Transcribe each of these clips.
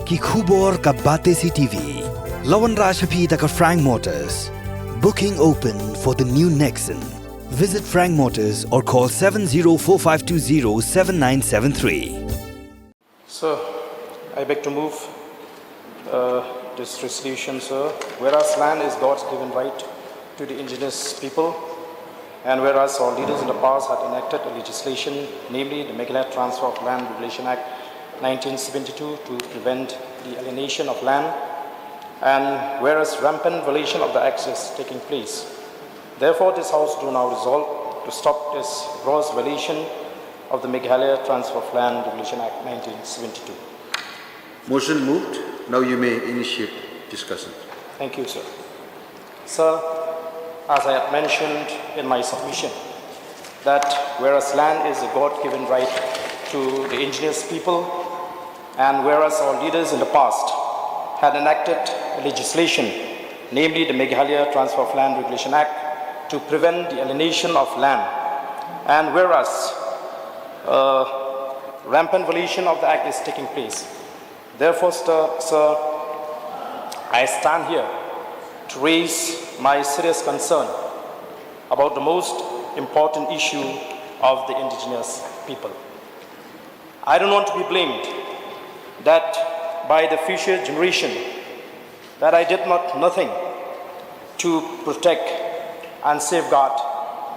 कि khubor ka Batesi TV. Lawan Rashapi taka Frank Motors. Booking open for the new Nexon. Visit Frank Motors or call 7045207973. Sir, I beg to move this resolution, sir. Whereas land is God's given right to the indigenous people, and whereas our leaders in the past had enacted a legislation, namely the Meghalaya Transfer of Land Regulation Act 1972 to prevent the alienation of land, and whereas rampant violation of the Act is taking place. Therefore, this House do now resolve to stop this gross violation of the Meghalaya Transfer of Land Regulation Act 1972. Motion moved. Now you may initiate discussion. Thank you, sir. Sir, as I had mentioned in my submission, that whereas land is a God-given right to the indigenous people, and whereas our leaders in the past had enacted legislation, namely the Meghalaya Transfer of Land Regulation Act, to prevent the alienation of land, and whereas rampant violation of the Act is taking place. Therefore, sir, I stand here to raise my serious concern about the most important issue of the indigenous people. I don't want to be blamed that by the future generation that I did nothing to protect and safeguard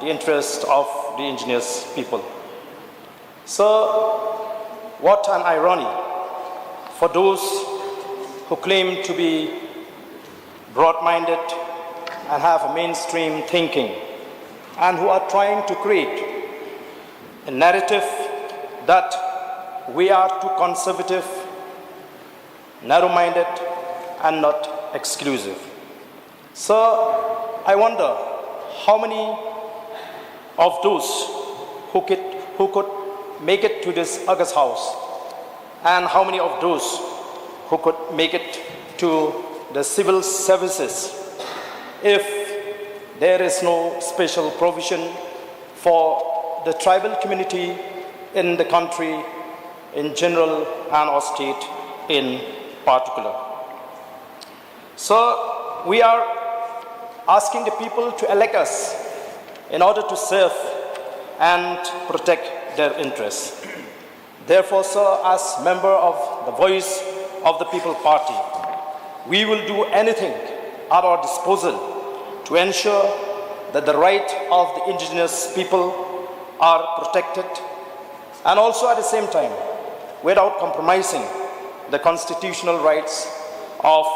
the interests of the indigenous people. So, what an irony for those who claim to be broad-minded and have a mainstream thinking, and who are trying to create a narrative that we are too conservative, narrow-minded, and not exclusive. So I wonder how many of those who could make it to this August House, and how many of those who could make it to the civil services if there is no special provision for the tribal community in the country in general and our state in particular. So we are asking the people to elect us in order to serve and protect their interests. Therefore, sir, as member of the Voice of the People Party, we will do anything at our disposal to ensure that the rights of the indigenous people are protected, and also at the same time, without compromising the constitutional rights of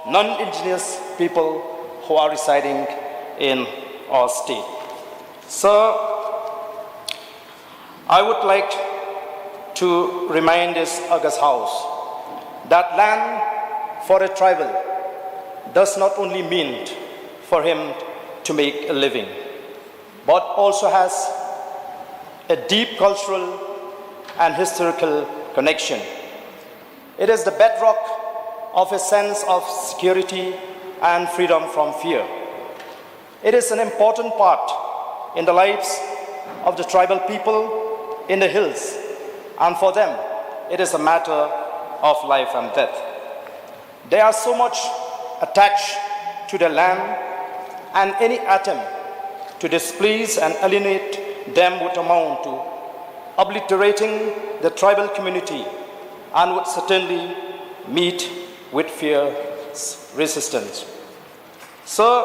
non-indigenous people who are residing in our state. So, I would like to remind this August House that land for a tribal does not only mean for him to make a living, but also has a deep cultural and historical connection. It is the bedrock of a sense of security and freedom from fear. It is an important part in the lives of the tribal people in the hills, and for them, it is a matter of life and death. They are so much attached to the land, and any attempt to displease and alienate them would amount to obliterating the tribal community and would certainly meet with fierce resistance. So,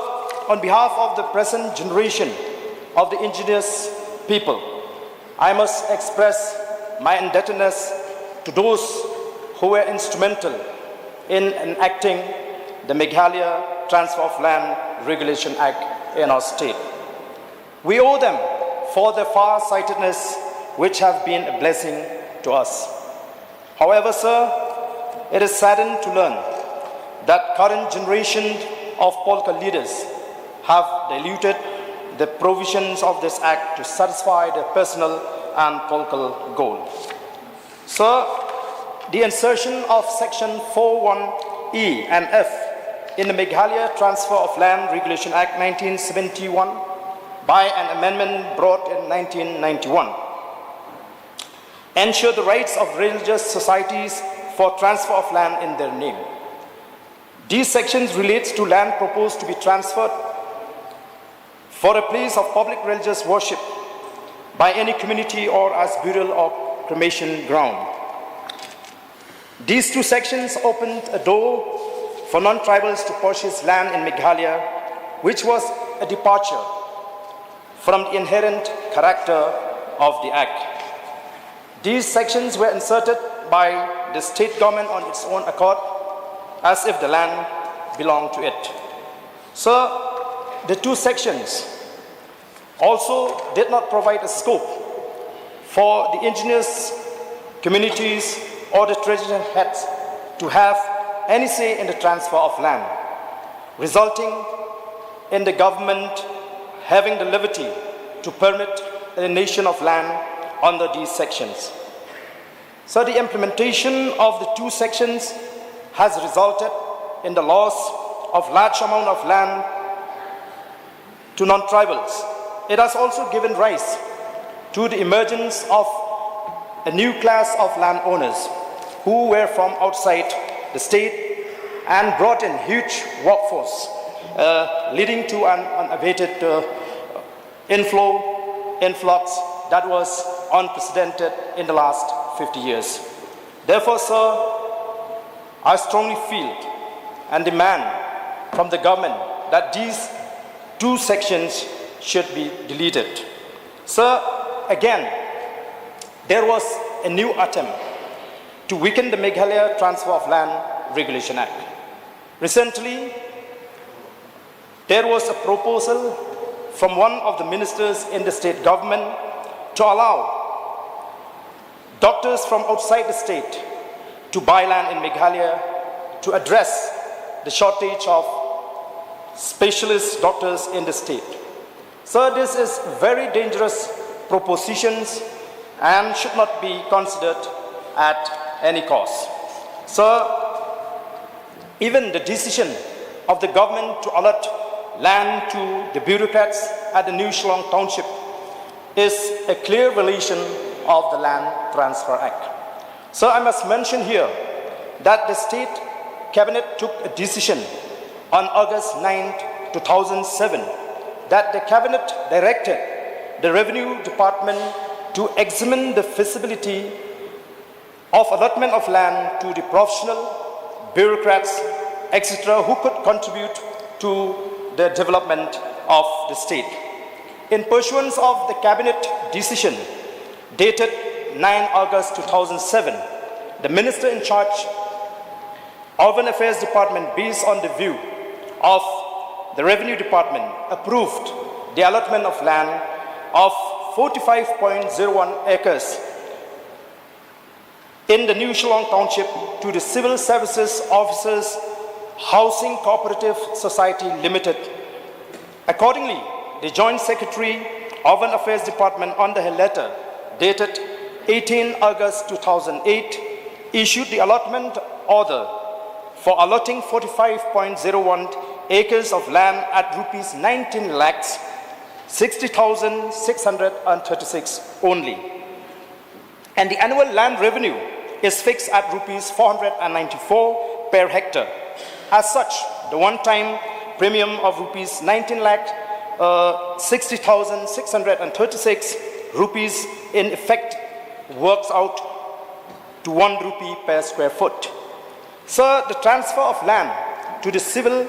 on behalf of the present generation of the indigenous people, I must express my indebtedness to those who were instrumental in enacting the Meghalaya Transfer of Land Regulation Act in our state. We owe them for their far-sightedness, which have been a blessing to us. However, sir, it is saddening to learn that current generation of political leaders have diluted the provisions of this act to satisfy their personal and political goals. So, the insertion of Section 41E and F in the Meghalaya Transfer of Land Regulation Act 1971 by an amendment brought in 1991 ensure the rights of religious societies for transfer of land in their name. These sections relate to land proposed to be transferred for a place of public religious worship by any community or as burial or cremation ground. These two sections opened a door for non-tribals to purchase land in Meghalaya, which was a departure from the inherent character of the Act. These sections were inserted by the state government on its own accord, as if the land belonged to it. So, the two sections also did not provide a scope for the indigenous communities or the traditional heads to have any say in the transfer of land, resulting in the government having the liberty to permit the nation of land under these sections. So the implementation of the two sections has resulted in the loss of large amount of land to non-tribals. It has also given rise to the emergence of a new class of landowners who were from outside the state and brought in huge workforce, leading to an unabated influx that was unprecedented in the last 50 years. Therefore, sir, I strongly feel and demand from the government that these two sections should be deleted. Sir, again, there was a new attempt to weaken the Meghalaya Transfer of Land Regulation Act. Recently, there was a proposal from one of the ministers in the state government to allow doctors from outside the state to buy land in Meghalaya to address the shortage of specialist doctors in the state. So this is very dangerous propositions and should not be considered at any cost. So even the decision of the government to allot land to the bureaucrats at the New Shillong Township is a clear violation of the Land Transfer Act. So I must mention here that the State Cabinet took a decision on August 9, 2007, that the Cabinet directed the Revenue Department to examine the feasibility of allotment of land to the professional, bureaucrats, etc., who could contribute to the development of the state. In pursuance of the Cabinet decision dated 9 August 2007, the Minister in charge Urban Affairs Department, based on the view of the Revenue Department, approved the allotment of land of 45.01 acres in the New Shillong Township to the Civil Services Officers Housing Cooperative Society Limited. Accordingly, the Joint Secretary, Urban Affairs Department, under her letter dated 18 August 2008, issued the allotment order for allotting 45.01 acres of land at rupees 19 lakhs 60,636 only. And the annual land revenue is fixed at rupees 494 per hectare. As such, the one-time premium of rupees 19 lakh 60,636 rupees in effect works out to 1 rupee per square foot. So the transfer of land to the Civil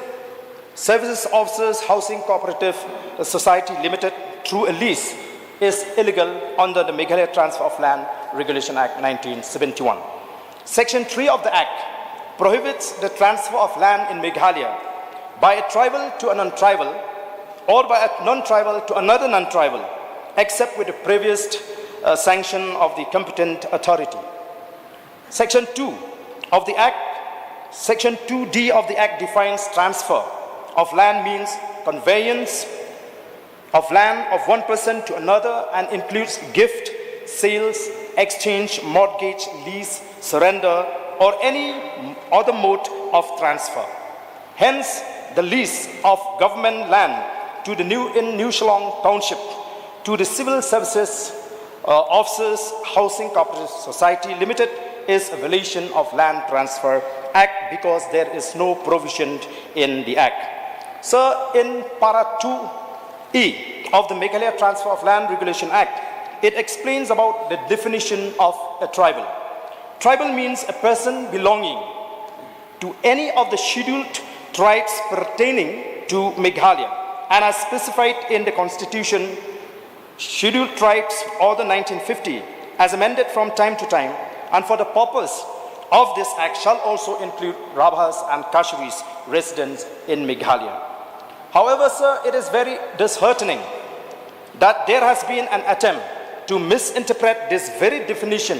Services Officers Housing Cooperative Society Limited through a lease is illegal under the Meghalaya Transfer of Land Regulation Act 1971. Section 3 of the Act prohibits the transfer of land in Meghalaya by a tribal to a non-tribal or by a non-tribal to another non-tribal, except with the previous sanction of the competent authority. Section 2 of the Act, Section 2D of the Act defines transfer of land means conveyance of land of one person to another and includes gift, sales, exchange, mortgage, lease, surrender, or any other mode of transfer. Hence, the lease of government land to the New Shillong Township to the Civil Services Officers Housing Cooperative Society Limited is a violation of Land Transfer Act because there is no provision in the Act. So in Para 2E of the Meghalaya Transfer of Land Regulation Act, it explains about the definition of a tribal. Tribal means a person belonging to any of the scheduled tribes pertaining to Meghalaya, and as specified in the Constitution, Scheduled Tribes Order 1950, as amended from time to time, and for the purpose of this Act shall also include Rabhas and Kashuris residents in Meghalaya. However, sir, it is very disheartening that there has been an attempt to misinterpret this very definition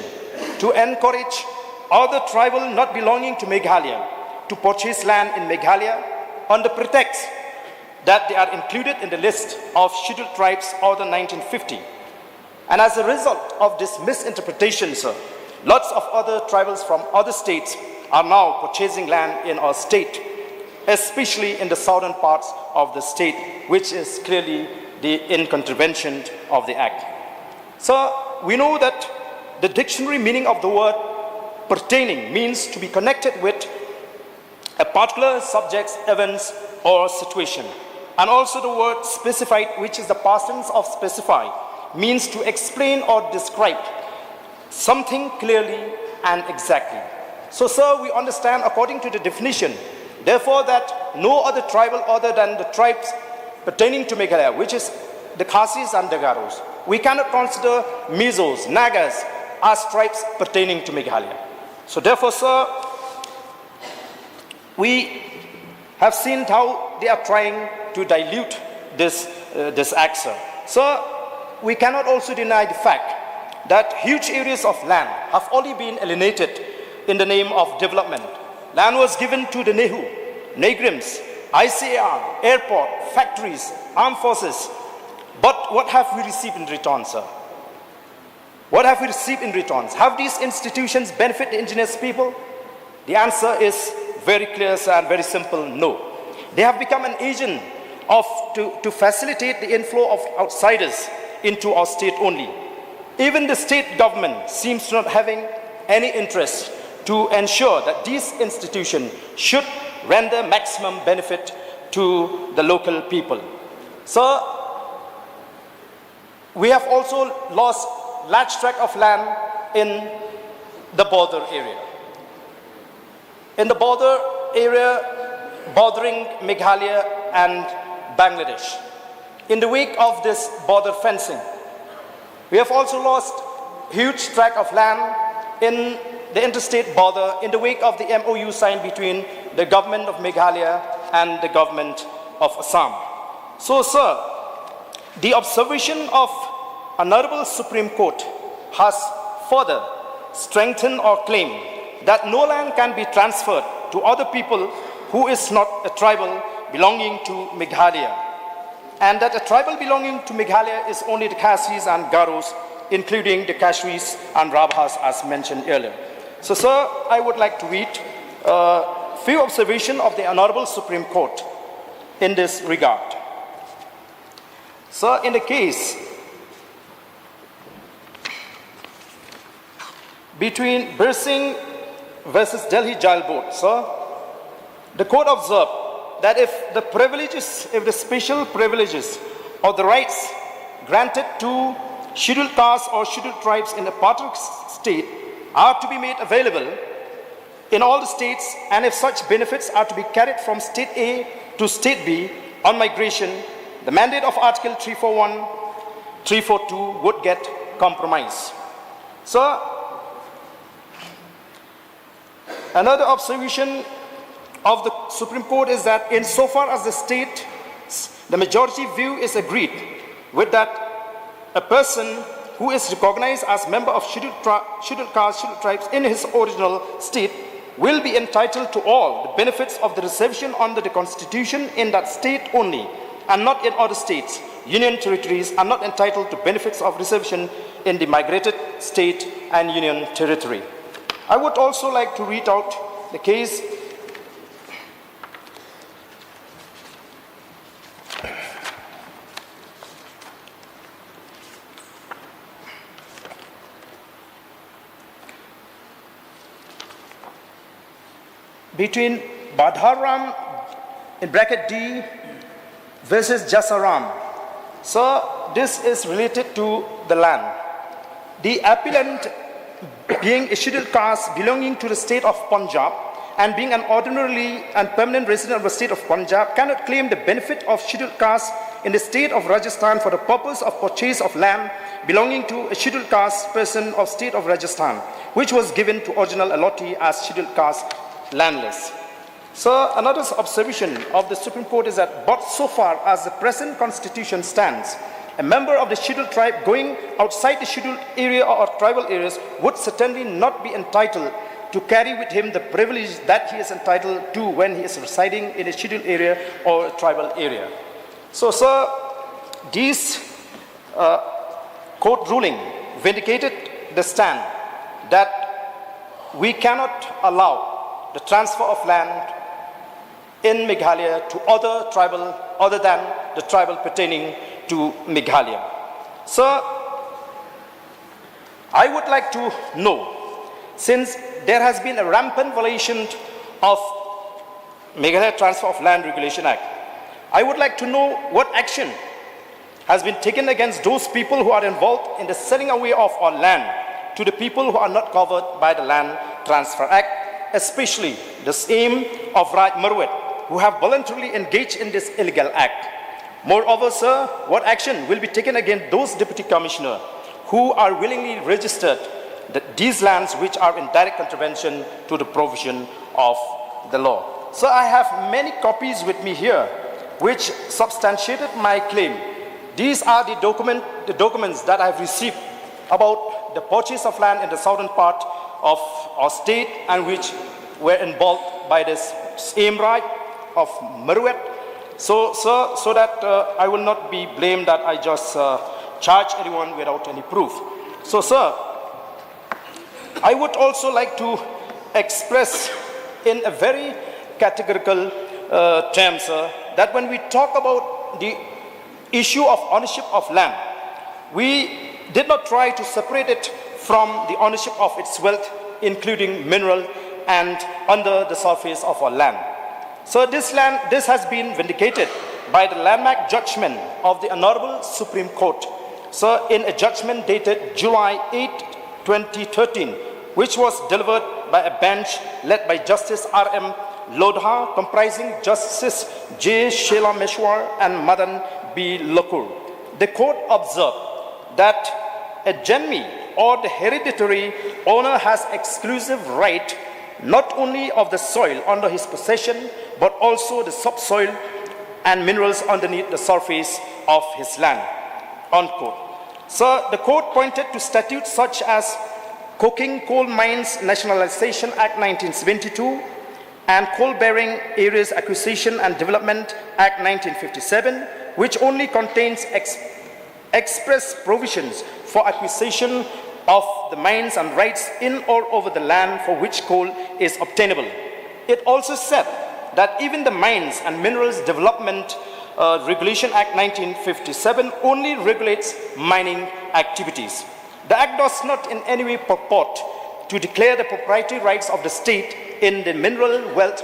to encourage other tribal not belonging to Meghalaya to purchase land in Meghalaya on the pretext that they are included in the list of Scheduled Tribes Order 1950. And as a result of this misinterpretation, sir, lots of other tribals from other states are now purchasing land in our state, especially in the southern parts of the state, which is clearly in contravention of the Act. So we know that the dictionary meaning of the word pertaining means to be connected with a particular subject, events, or situation. And also the word specified, which is the past tense of specify, means to explain or describe something clearly and exactly. So, sir, we understand according to the definition, therefore, that no other tribal other than the tribes pertaining to Meghalaya, which is the Khasis and the Garos, we cannot consider Mizos, Nagas as tribes pertaining to Meghalaya. So, therefore, sir, we have seen how they are trying to dilute this act, sir. So, we cannot also deny the fact that huge areas of land have already been alienated in the name of development. Land was given to the Nehu, Negrims, ICAR, airport, factories, armed forces. But what have we received in return, sir? What have we received in return? Have these institutions benefit the indigenous people? The answer is very clear, sir, and very simple, no. They have become an agent to facilitate the inflow of outsiders into our state only. Even the state government seems not having any interest to ensure that these institutions should render maximum benefit to the local people. So, we have also lost large tract of land in the border area. In the border area bordering Meghalaya and Bangladesh. In the wake of this border fencing, we have also lost huge tract of land in the interstate border in the wake of the MOU signed between the government of Meghalaya and the government of Assam. So, sir, the observation of Honorable Supreme Court has further strengthened our claim that no land can be transferred to other people who is not a tribal belonging to Meghalaya, and that a tribal belonging to Meghalaya is only the Khasis and Garos, including the Kashuris and Rabhas as mentioned earlier. So, sir, I would like to read a few observations of the Honorable Supreme Court in this regard. Sir, in the case between Birsing versus Delhi Jail Board, sir, the court observed that if the special privileges or the rights granted to scheduled castes or scheduled tribes in a particular state are to be made available in all the states, and if such benefits are to be carried from state A to state B on migration, the mandate of Article 341, 342 would get compromised. So, another observation of the Supreme Court is that insofar as the state, the majority view is agreed with that a person who is recognized as member of scheduled castes, scheduled tribes in his original state will be entitled to all the benefits of the reservation under the Constitution in that state only, and not in other states. Union territories are not entitled to benefits of reservation in the migrated state and union territory. I would also like to read out the case between Badharam, in bracket D, versus Jasaram. So this is related to the land. The appellant, being a scheduled caste belonging to the state of Punjab and being an ordinarily and permanent resident of the state of Punjab, cannot claim the benefit of scheduled caste in the state of Rajasthan for the purpose of purchase of land belonging to a scheduled caste person of state of Rajasthan, which was given to original allottee as scheduled caste landless. So another observation of the Supreme Court is that, but so far as the present constitution stands, a member of the scheduled tribe going outside the scheduled area or tribal areas would certainly not be entitled to carry with him the privilege that he is entitled to when he is residing in a scheduled area or a tribal area. So, sir, this court ruling vindicated the stand that we cannot allow the transfer of land in Meghalaya to other tribal, other than the tribal pertaining to Meghalaya. Sir, I would like to know, since there has been a rampant violation of Meghalaya Transfer of Land Regulation Act, I would like to know what action has been taken against those people who are involved in the selling away of our land to the people who are not covered by the Land Transfer Act, especially the same of Raj Marwet, who have voluntarily engaged in this illegal act. Moreover, sir, what action will be taken against those deputy commissioners who are willingly registered these lands which are in direct contravention to the provision of the law? So I have many copies with me here which substantiated my claim. These are the documents that I have received about the purchase of land in the southern part of our state and which were involved by this same right of Marwet. So that I will not be blamed that I just charge anyone without any proof. So, sir, I would also like to express in a very categorical term, sir, that when we talk about the issue of ownership of land, we did not try to separate it from the ownership of its wealth, including mineral and under the surface of our land. So this has been vindicated by the landmark judgment of the Honorable Supreme Court. So in a judgment dated July 8, 2013, which was delivered by a bench led by Justice R.M. Lodha, comprising Justice J. Sheila Meshwar and Madan B. Lakur. The court observed that a janmi or the hereditary owner has exclusive right not only of the soil under his possession, but also the subsoil and minerals underneath the surface of his land, unquote. So the court pointed to statutes such as Coking Coal Mines Nationalization Act 1972 and Coal Bearing Areas Acquisition and Development Act 1957, which only contains express provisions for acquisition of the mines and rights in or over the land for which coal is obtainable. It also said that even the Mines and Minerals Development Regulation Act 1957 only regulates mining activities. The Act does not in any way purport to declare the proprietary rights of the state in the mineral wealth,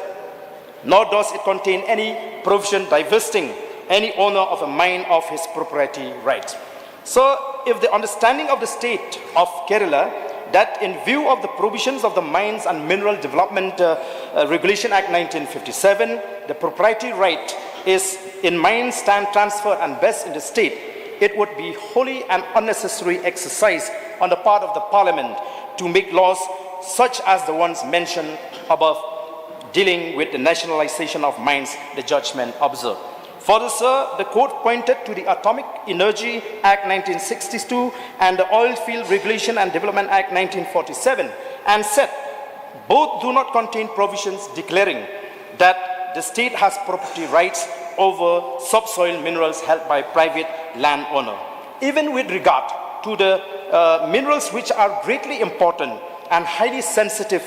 nor does it contain any provision divesting any owner of a mine of his proprietary rights. So, if the understanding of the state of Kerala that in view of the provisions of the Mines and Mineral Development Regulation Act 1957, the proprietary right is in mines, stand, transfer and vest in the state, it would be wholly an unnecessary exercise on the part of the Parliament to make laws such as the ones mentioned above dealing with the nationalization of mines, the judgment observed. Further, sir, the court pointed to the Atomic Energy Act 1962 and the Oil Field Regulation and Development Act 1947 and said both do not contain provisions declaring that the state has property rights over subsoil minerals held by private landowner. Even with regard to the minerals which are greatly important and highly sensitive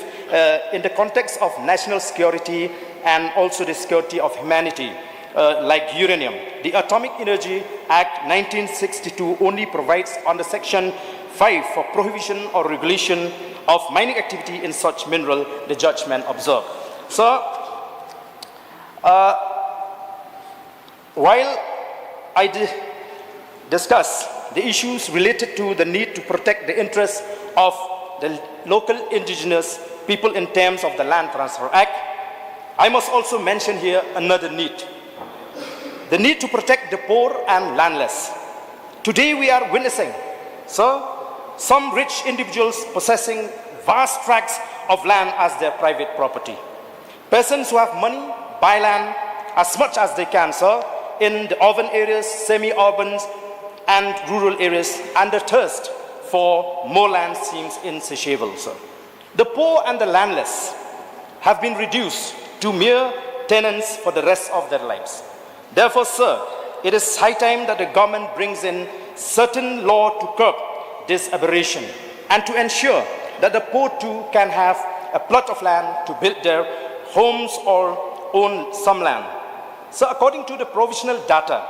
in the context of national security and also the security of humanity, like uranium. The Atomic Energy Act 1962 only provides under Section 5 for prohibition or regulation of mining activity in such mineral, the judgment observed. So, while I discuss the issues related to the need to protect the interests of the local indigenous people in terms of the Land Transfer Act, I must also mention here another need. The need to protect the poor and landless. Today we are witnessing, some rich individuals possessing vast tracts of land as their private property. Persons who have money buy land as much as they can, in the urban areas, semi-urban and rural areas, and the thirst for more land seems insatiable, The poor and the landless have been reduced to mere tenants for the rest of their lives. Therefore, sir, it is high time that the government brings in certain law to curb this aberration and to ensure that the poor too can have a plot of land to build their homes or own some land. So according to the provisional data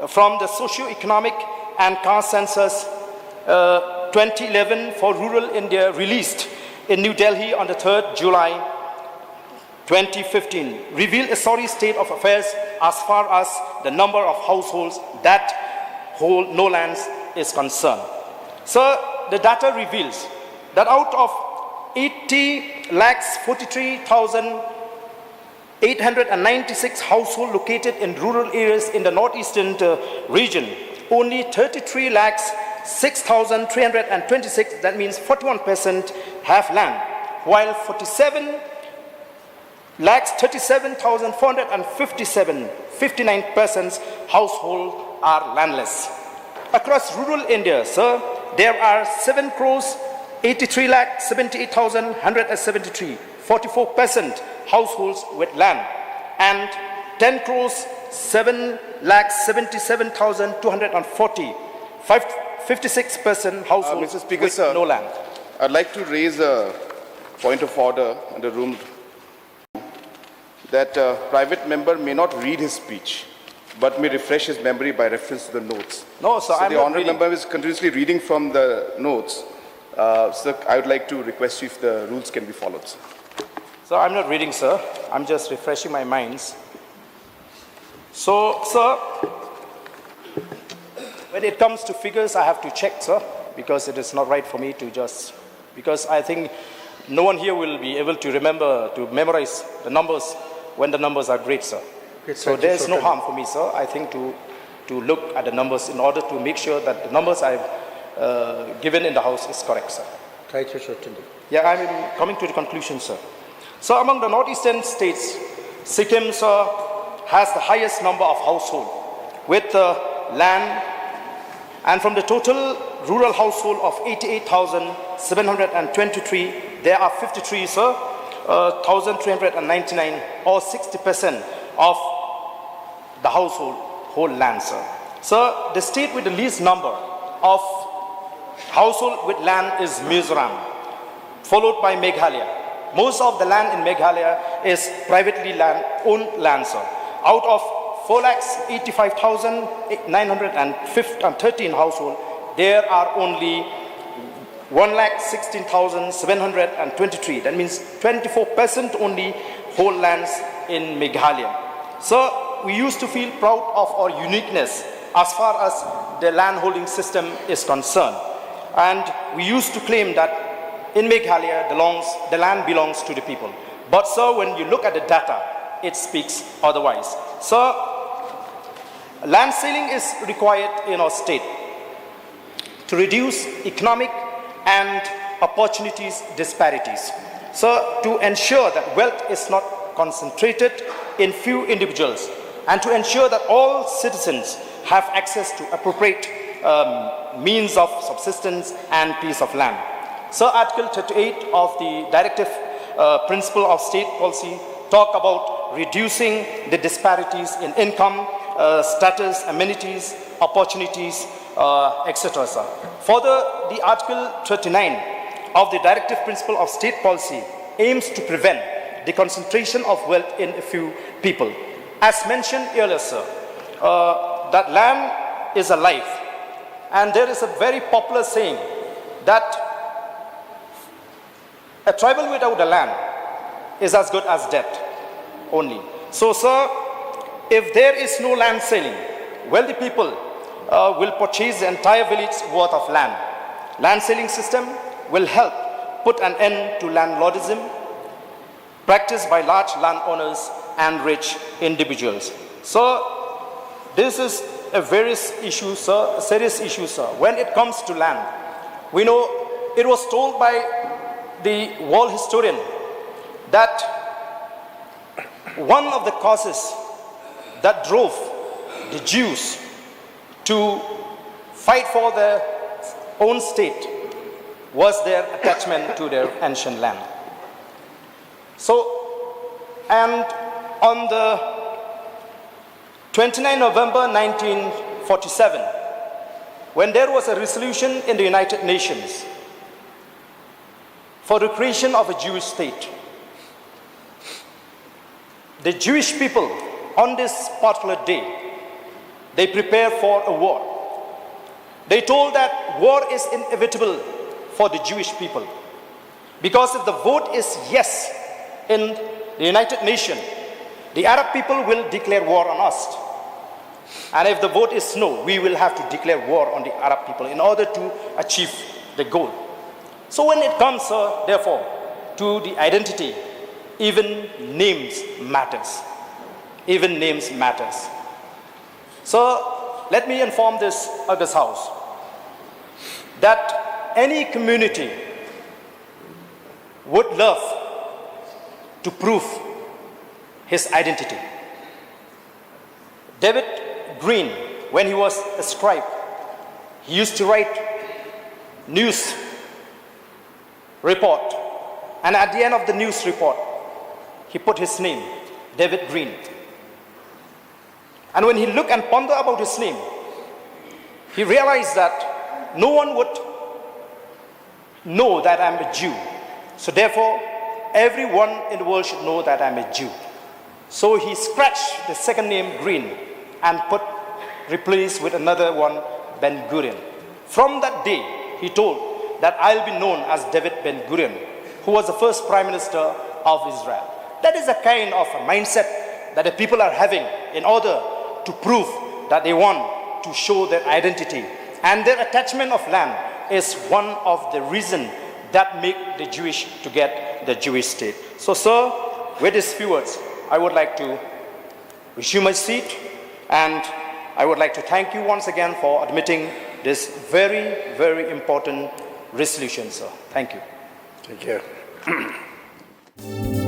from the socio-economic and caste census 2011 for rural India released in New Delhi on the 3rd July 2015 revealed a sorry state of affairs as far as the number of households that hold no lands is concerned. So the data reveals that out of 80,43,896 households located in rural areas in the northeastern region, only 33,06,326, that means 41%, have land, while 47,37,457, 59% households are landless. Across rural India, sir, there are 7,83,78,173, 44% households with land, and 10,07,77,240, 56% households Mr. Speaker, with sir, no land. I'd like to raise a point of order in the room that a private member may not read his speech, but may refresh his memory by reference to the notes. No, sir, I'm the not honourable reading. member is continuously reading from the notes. Sir, I would like to request you if the rules can be followed, sir. So I'm not reading, sir. I'm just refreshing my minds. So, sir, when it comes to figures, I have to check, sir, because it is not right for me to just, because I think no one here will be able to remember, to memorize the numbers when the numbers are great, sir. So there's no harm for me, sir, I think, to look at the numbers in order to make sure that the numbers I've given in the House is correct, sir. Yeah, I'm coming to the conclusion, sir. So among the northeastern states, Sikkim, sir, has the highest number of households with land, and from the total rural household of 88,723, there are 53, sir, 1,399, or 60% of the household hold land, sir. So the state with the least number of household with land is Mizoram, followed by Meghalaya. Most of the land in Meghalaya is privately owned land, sir. Out of 4,85,913 households, there are only 1,16,723. That means 24% only hold lands in Meghalaya. So we used to feel proud of our uniqueness as far as the land holding system is concerned. And we used to claim that in Meghalaya, the land belongs to the people. But sir, when you look at the data, it speaks otherwise. So, land ceiling is required in our state to reduce economic and opportunities disparities. So, to ensure that wealth is not concentrated in few individuals, and to ensure that all citizens have access to appropriate means of subsistence and piece of land. So Article 38 of the Directive Principle of State Policy talk about reducing the disparities in income, status, amenities, opportunities, etc. Further, the Article 39 of the Directive Principle of State Policy aims to prevent the concentration of wealth in a few people. As mentioned earlier, sir, that land is a life. And there is a very popular saying that a tribal without a land is as good as debt only. So, sir, if there is no land selling, wealthy people will purchase the entire village's worth of land. Land selling system will help put an end to landlordism practiced by large landowners and rich individuals. So, this is a very issue, sir, a serious issue, sir. When it comes to land, we know it was told by the world historian that one of the causes that drove the Jews to fight for their own state was their attachment to their ancient land. So, and on the 29 November 1947, when there was a resolution in the United Nations for the creation of a Jewish state, the Jewish people on this particular day, they prepared for a war. They told that war is inevitable for the Jewish people, because if the vote is yes in the United Nations, the Arab people will declare war on us. And if the vote is no, we will have to declare war on the Arab people in order to achieve the goal. So when it comes, therefore, to the identity, even names matters. Even names matters. So let me inform this August House that any community would love to prove his identity. David Green, when he was a scribe, he used to write news report, and at the end of the news report, he put his name, David Green. And when he looked and pondered about his name, he realized that no one would know that I'm a Jew. So therefore, everyone in the world should know that I'm a Jew. So he scratched the second name Green and replaced with another one, Ben Gurion. From that day, he told that I'll be known as David Ben Gurion, who was the first prime minister of Israel. That is a kind of a mindset that the people are having in order to prove that they want to show their identity. And their attachment of land is one of the reasons that make the Jewish to get the Jewish state. So, sir, with these few words, I would like to resume my seat, and I would like to thank you once again for admitting this very, very important resolution, sir. Thank you. Thank you.